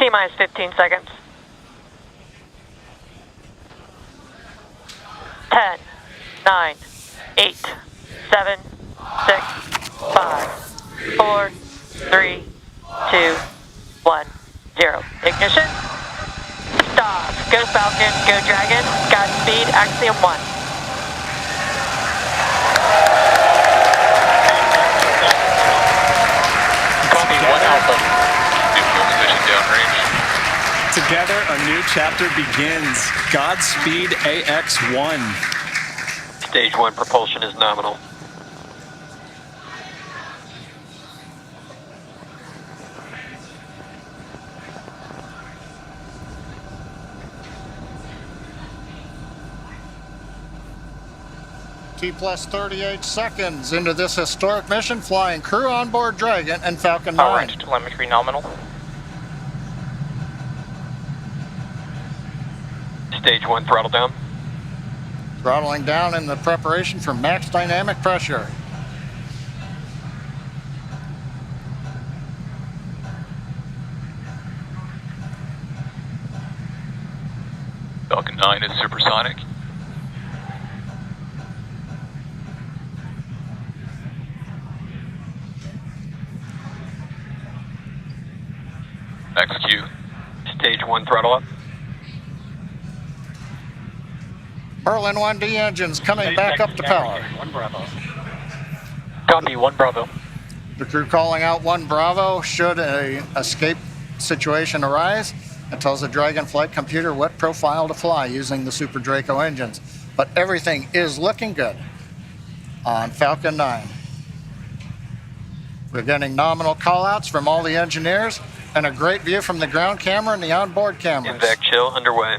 T-minus 15 seconds. 10, 9, 8, 7, 6, 5, 4, 3, 2, 1, 0. Ignition. Stop. Go Falcon, go Dragon. Godspeed, Axiom 1. Copy 1 Alpha. New fuel station downrange. Together, a new chapter begins. Godspeed, AX-1. Stage 1 propulsion is nominal. T plus 38 seconds into this historic mission, flying crew on board Dragon and Falcon 9. Power range telemetry nominal. Stage 1 throttle down. Throttling down in the preparation for max dynamic pressure. Falcon 9 is supersonic. XQ. Stage 1 throttle up. Merlin 1D engines coming back up to power. 1 Bravo. Copy 1 Bravo. The crew calling out 1 Bravo should a escape situation arise. It tells the Dragon flight computer what profile to fly using the Super Draco engines. But everything is looking good on Falcon 9. We're getting nominal callouts from all the engineers and a great view from the ground camera and the onboard cameras. Invac chill underway.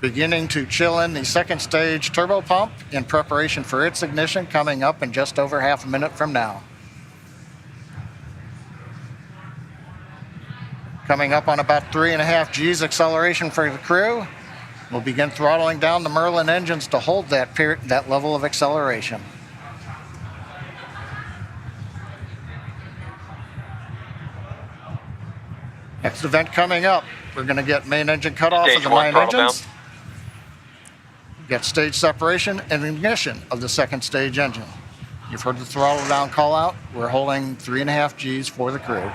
Beginning to chill in the second stage turbo pump in preparation for its ignition coming up in just over half a minute from now. Coming up on about 3.5 G's acceleration for the crew. We'll begin throttling down the Merlin engines to hold that level of acceleration. Next event coming up, we're going to get main engine cutoff of the 9 engines. Get stage separation and ignition of the second stage engine. You've heard the throttle down call out. We're holding 3.5 G's for the crew.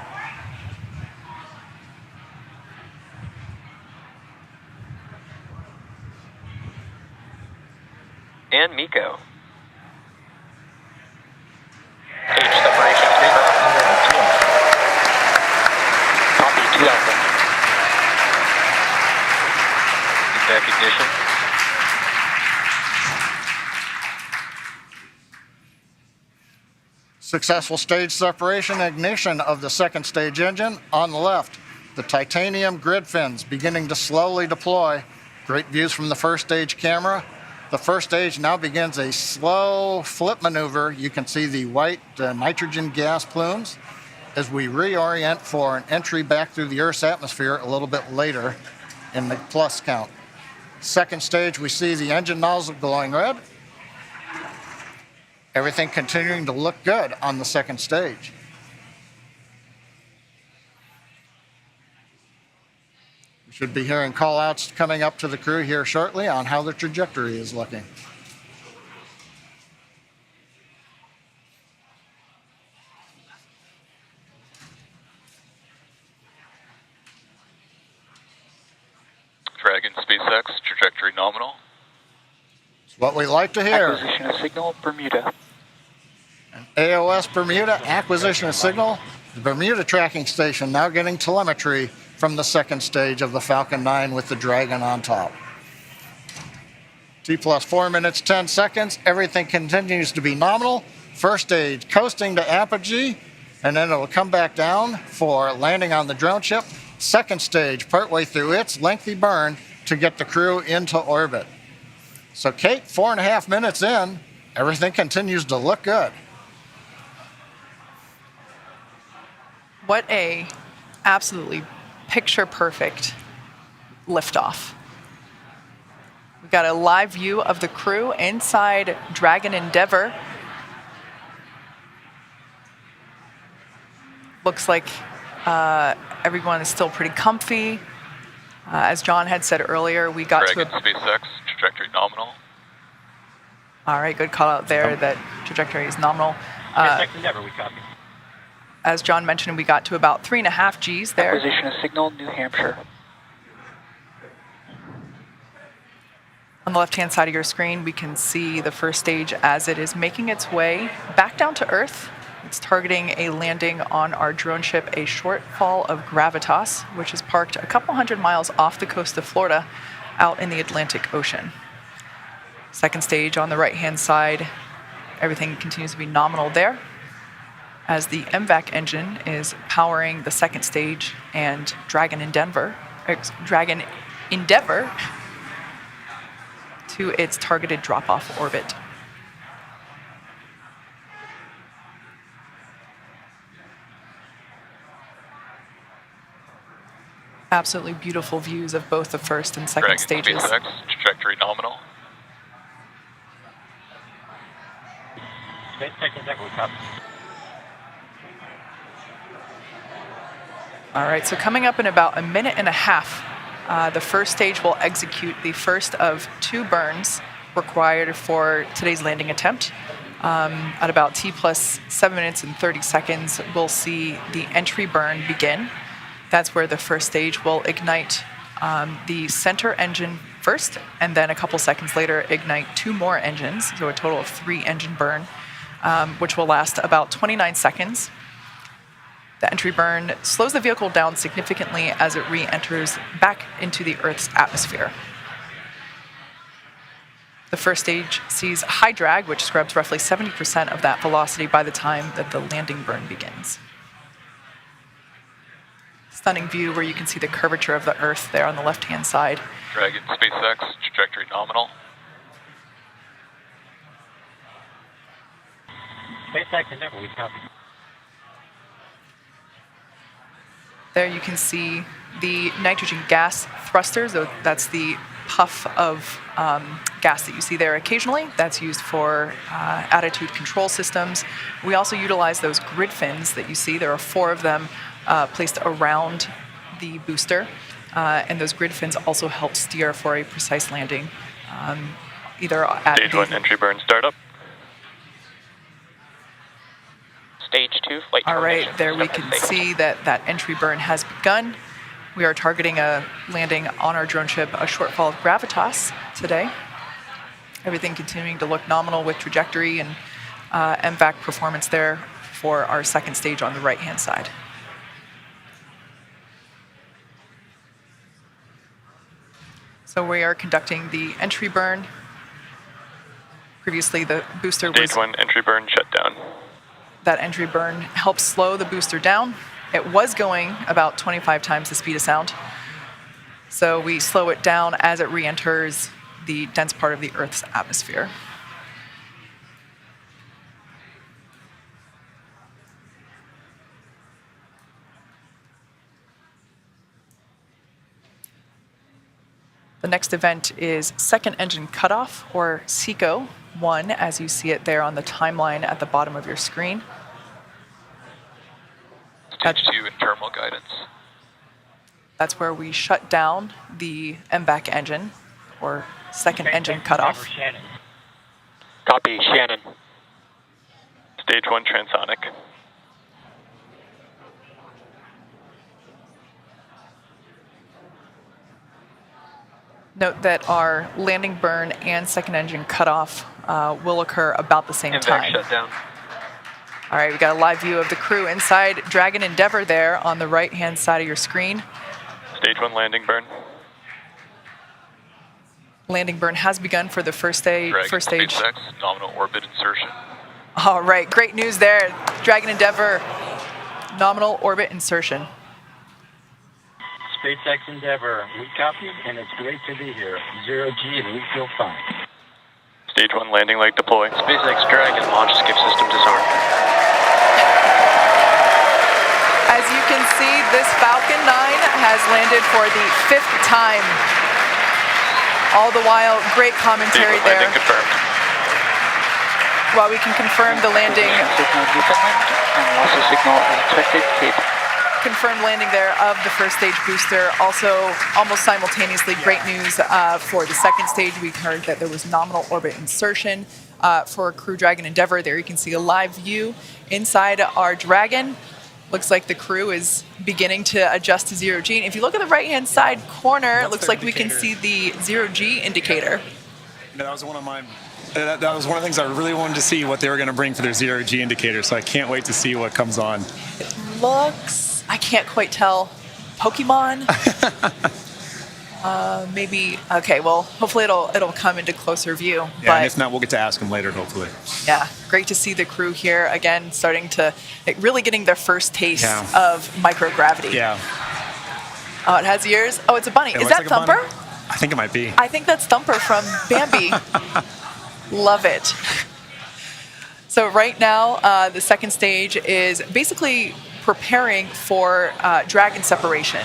And Miko. Stage separation 3 Bravo. Copy 2 Alpha. Invac ignition. Successful stage separation and ignition of the second stage engine. On the left, the titanium grid fins beginning to slowly deploy. Great views from the first stage camera. The first stage now begins a slow flip maneuver. You can see the white nitrogen gas plumes as we reorient for an entry back through the Earth's atmosphere a little bit later in the plus count. Second stage, we see the engine nozzle glowing red. Everything continuing to look good on the second stage. We should be hearing call outs coming up to the crew here shortly on how the trajectory is looking. Dragon SpaceX, trajectory nominal. It's what we like to hear. Acquisition of signal, Bermuda. AOS Bermuda, acquisition of signal. The Bermuda tracking station now getting telemetry from the second stage of the Falcon 9 with the Dragon on top. T plus 4 minutes, 10 seconds. Everything continues to be nominal. First stage coasting to apogee, and then it will come back down for landing on the drone ship. Second stage partway through its lengthy burn to get the crew into orbit. So Kate, 4.5 minutes in, everything continues to look good. What a absolutely picture-perfect liftoff. We've got a live view of the crew inside Dragon Endeavour. Looks like everyone is still pretty comfy. As John had said earlier, we got Dragon, to a... SpaceX, trajectory nominal. All right, good call out there that trajectory is nominal. SpaceX Endeavour, we copy. As John mentioned, we got to about 3.5 Gs there. Acquisition of signal, New Hampshire. On the left-hand side of your screen, we can see the first stage as it is making its way back down to Earth. It's targeting a landing on our drone ship, a shortfall of Gravitas, which is parked a couple hundred miles off the coast of Florida out in the Atlantic Ocean. Second stage on the right-hand side, everything continues to be nominal there, as the MVAC engine is powering the second stage and Dragon Endeavour to its targeted drop-off orbit. Absolutely beautiful views of both the first and second Dragon, stages. SpaceX, trajectory nominal. SpaceX Endeavour, we copy. All right, so coming up in about 1.5 minutes, the first stage will execute the first of 2 burns required for today's landing attempt. At about T plus 7 minutes and 30 seconds, we'll see the entry burn begin. That's where the first stage will ignite the center engine first, and then a couple seconds later ignite 2 more engines, so a total of 3 engine burn, which will last about 29 seconds. The entry burn slows the vehicle down significantly as it re-enters back into the Earth's atmosphere. The first stage sees high drag, which scrubs roughly 70% of that velocity by the time that the landing burn begins. Stunning view where you can see the curvature of the Earth there on the left-hand side. Dragon, SpaceX, trajectory nominal. SpaceX Endeavour, we copy. There you can see the nitrogen gas thrusters. So that's the puff of gas that you see there occasionally. That's used for attitude control systems. We also utilize those grid fins that you see. There are 4 of them placed around the booster. And those grid fins also help steer for a precise landing, either at Stage 1 entry burn startup. Stage 2, flight All right, termination. there we Second can stage. see that entry burn has begun. We are targeting a landing on our drone ship, a shortfall of Gravitas today. Everything continuing to look nominal with trajectory and MVAC performance there for our second stage on the right-hand side. So we are conducting the entry burn. Previously, the booster was... Stage 1 entry burn shutdown. That entry burn helps slow the booster down. It was going about 25 times the speed of sound. So we slow it down as it re-enters the dense part of the Earth's atmosphere. The next event is second engine cutoff, or SECO-1, as you see it there on the timeline at the bottom of your screen. Stage 2 and terminal guidance. That's where we shut down the MVAC engine, or second engine cutoff. Shannon. Copy, Shannon. Stage 1 transonic. Note that our landing burn and second engine cutoff will occur about the same MVAC time. shutdown. All right, we got a live view of the crew inside Dragon Endeavour there on the right-hand side of your screen. Stage 1 landing burn. Landing burn has begun for the first stage. Dragon, SpaceX, nominal orbit insertion. All right, great news there. Dragon Endeavour, nominal orbit insertion. SpaceX Endeavour, we copy, and it's great to be here. 0G, and we feel fine. Stage 1 landing leg deploy. SpaceX Dragon launch skip system disarmed. As you can see, this Falcon 9 has landed for the 5th time. All the while, great commentary Stage 1 there. landing confirmed. while we can confirm the landing, Signal Newfoundland and loss of signal as expected, Cape. confirmed landing there of the first stage booster. Also, almost simultaneously, great news for the second stage. We heard that there was nominal orbit insertion for Crew Dragon Endeavour. There you can see a live view inside our Dragon. Looks like the crew is beginning to adjust to zero G. And if you look at the right-hand side corner, it looks like we can see the zero G indicator. That was one of my. That was one of the things I really wanted to see what they were going to bring for their zero G indicator. So I can't wait to see what comes on. It looks, I can't quite tell, Pokemon. Maybe. Okay. Well, hopefully it'll come into closer view. Yeah, but and if not, we'll get to ask them later, hopefully. yeah, great to see the crew here again, starting to really getting their first taste of microgravity. Yeah. Oh, it has ears. Oh, it's a bunny. It Is looks that like a bunny. Thumper? I think it might be. I think that's Thumper from Bambi. Love it. So right now, the second stage is basically preparing for Dragon separation.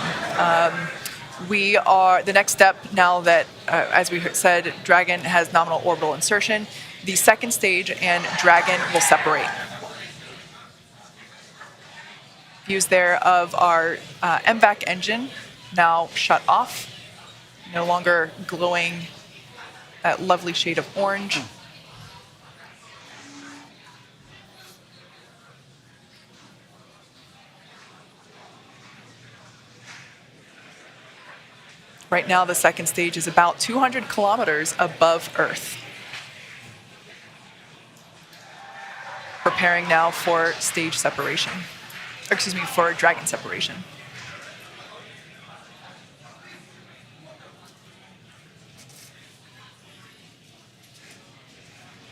The next step now that, as we said, Dragon has nominal orbital insertion, the second stage and Dragon will separate. Views there of our MVAC engine now shut off, no longer glowing that lovely shade of orange. Right now, the second stage is about 200 kilometers above Earth. Preparing now for stage separation. Or excuse me, for Dragon separation.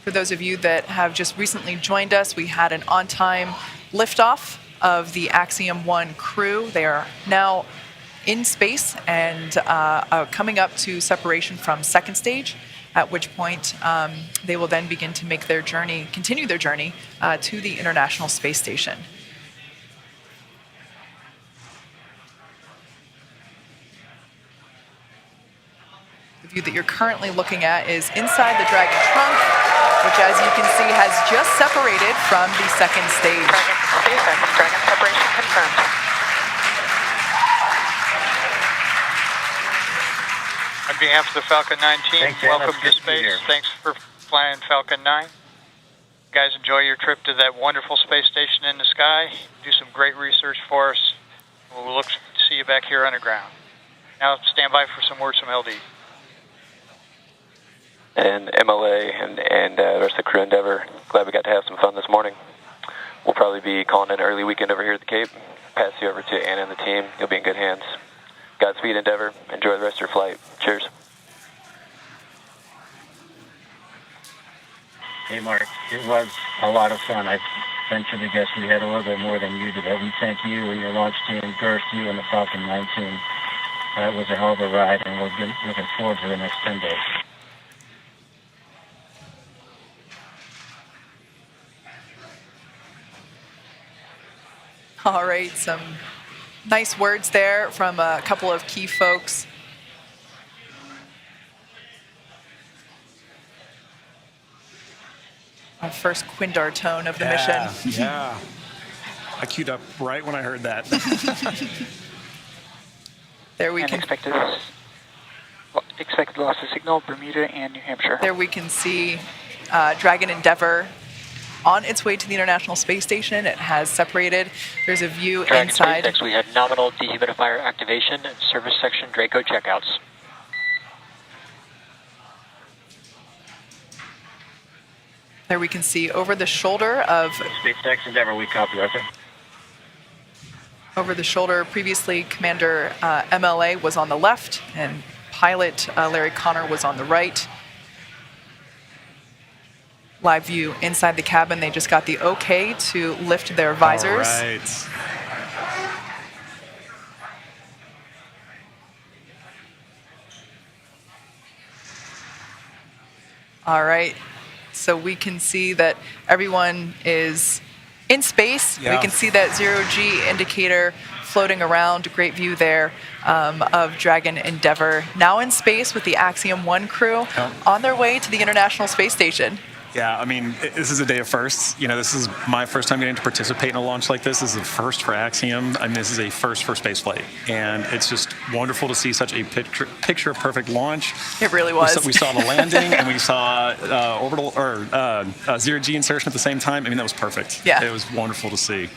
For those of you that have just recently joined us, we had an on-time liftoff of the Axiom-1 crew. They are now in space and coming up to separation from second stage, at which point they will then begin to make their journey, continue their journey to the International Space Station. The view that you're currently looking at is inside the Dragon trunk, which, as you can see, has just separated from the second stage. SpaceX, Dragon separation confirmed. On behalf of the Falcon 9 team, Thanks, Anna. welcome It's to good to be space. here. Thanks for flying Falcon 9. You guys enjoy your trip to that wonderful space station in the sky. Do some great research for us. We'll look to see you back here underground. Now stand by for some words from LD. And MLA and the rest of the crew Endeavor, glad we got to have some fun this morning. We'll probably be calling in an early weekend over here at the Cape. Pass you over to Anna and the team. You'll be in good hands. Godspeed, Endeavor. Enjoy the rest of your flight. Cheers. Hey, Mark, it was a lot of fun. I venture to guess we had a little bit more than you did. We thank you and your launch team, Girth, you and the Falcon 9 team. It was a hell of a ride, and we're looking forward to the next 10 days. All right, some nice words there from a couple of key folks. Our first Quindar tone of the mission. Yeah. I queued up right when I heard that. There we And can expected loss of signal, Bermuda and New Hampshire. there we can see Dragon Endeavour on its way to the International Space Station. It has separated. There's a view Dragon inside. SpaceX, we had nominal dehumidifier activation and service section Draco checkouts. There we can see over the shoulder of SpaceX Endeavor, we copy, Arthur. over the shoulder. Previously, Commander MLA was on the left, and pilot Larry Connor was on the right. Live view inside the cabin. They just got the okay to lift their visors. All right. All right. So we can see that everyone is in space. Yeah. We can see that zero-G indicator floating around. Great view there of Dragon Endeavour. Now in space with the Axiom-1 crew on their way to the International Space Station. Yeah, I mean, this is a day of firsts. You know, this is my first time getting to participate in a launch like this. This is a first for Axiom. I mean, this is a first for spaceflight. And it's just wonderful to see such a picture perfect launch. It really was. We saw the landing and we saw orbital or zero G insertion at the same time. I mean, that was perfect. Yeah. It was wonderful to see.